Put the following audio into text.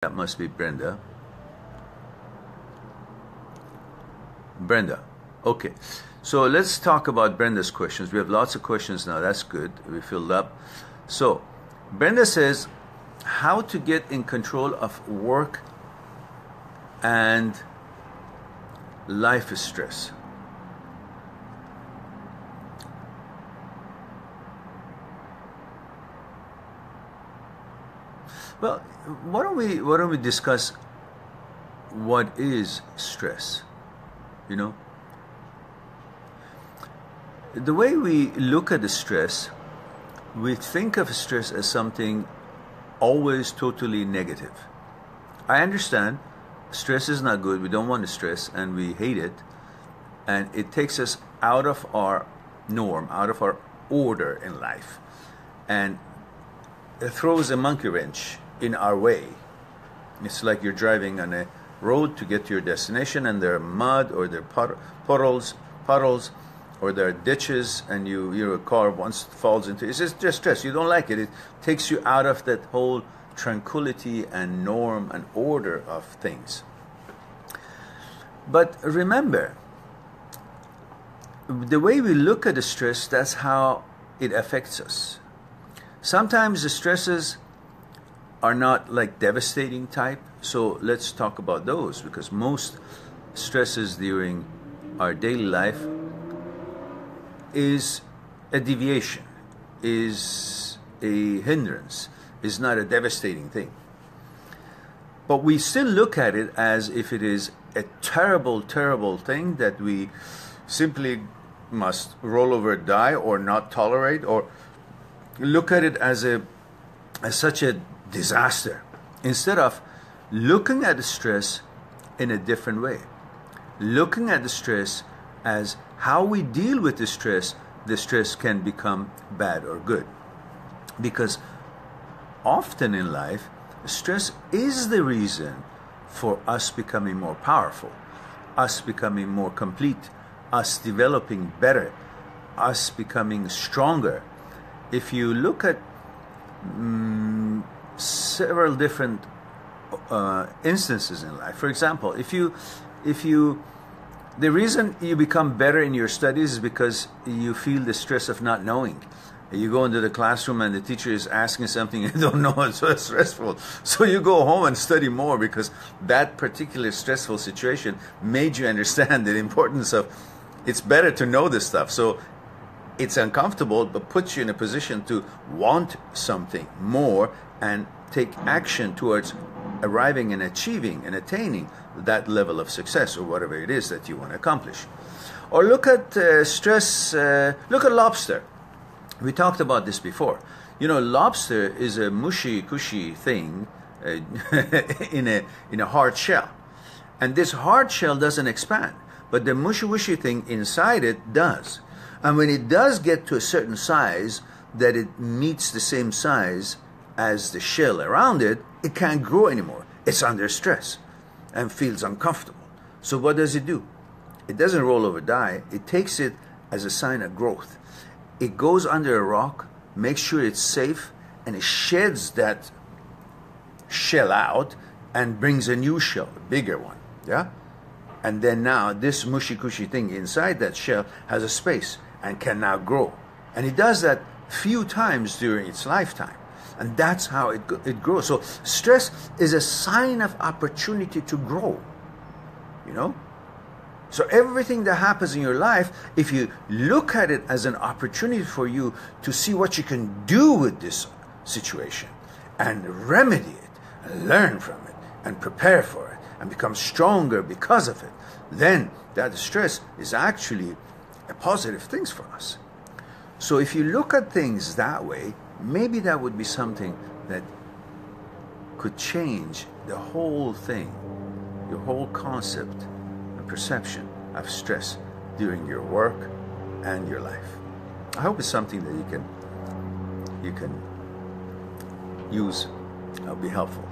That must be Brenda. Brenda. Okay. So let's talk about Brenda's questions. We have lots of questions now. That's good. We filled up. So Brenda says, how to get in control of work and life stress. Well, why don't we discuss what is stress? You know, the way we look at the stress, we think of stress as something always totally negative. I understand stress is not good. We don't want to stress and we hate it, and it takes us out of our norm, out of our order in life, and it throws a monkey wrench in our way. It's like you're driving on a road to get to your destination, and there are mud, or there are puddles, or there are ditches, and your car once falls into it. It's just stress. You don't like it. It takes you out of that whole tranquility and norm and order of things. But remember, the way we look at the stress, that's how it affects us. Sometimes the stresses are not like devastating type, so let's talk about those, because most stresses during our daily life is a deviation, is a hindrance, is not a devastating thing. But we still look at it as if it is a terrible, terrible thing that we simply must roll over, die, or not tolerate, or look at it as such a disaster, instead of looking at the stress in a different way, looking at the stress as how we deal with the stress can become bad or good. Because often in life, stress is the reason for us becoming more powerful, us becoming more complete, us developing better, us becoming stronger. If you look at several different instances in life, for example, the reason you become better in your studies is because you feel the stress of not knowing. You go into the classroom and the teacher is asking something you don't know, it's so stressful. So you go home and study more, because that particular stressful situation made you understand the importance of, it's better to know this stuff. So it's uncomfortable, but puts you in a position to want something more and take action towards arriving and achieving and attaining that level of success, or whatever it is that you want to accomplish. Or look at stress, look at lobster. We talked about this before. You know, lobster is a mushy, cushy thing in a hard shell. And this hard shell doesn't expand, but the mushy thing inside it does. And when it does get to a certain size, that it meets the same size as the shell around it, it can't grow anymore. It's under stress and feels uncomfortable. So what does it do? It doesn't roll over, die. It takes it as a sign of growth. It goes under a rock, makes sure it's safe, and it sheds that shell out and brings a new shell, a bigger one. Yeah? And then now this mushy cushy thing inside that shell has a space and can now grow. And it does that few times during its lifetime. And that's how it grows. So stress is a sign of opportunity to grow. You know? So everything that happens in your life, if you look at it as an opportunity for you to see what you can do with this situation and remedy it and learn from it and prepare for it and become stronger because of it, then that stress is actually a positive thing for us. So if you look at things that way, maybe that would be something that could change the whole thing, your whole concept and perception of stress during your work and your life. I hope it's something that you can use. It'll be helpful.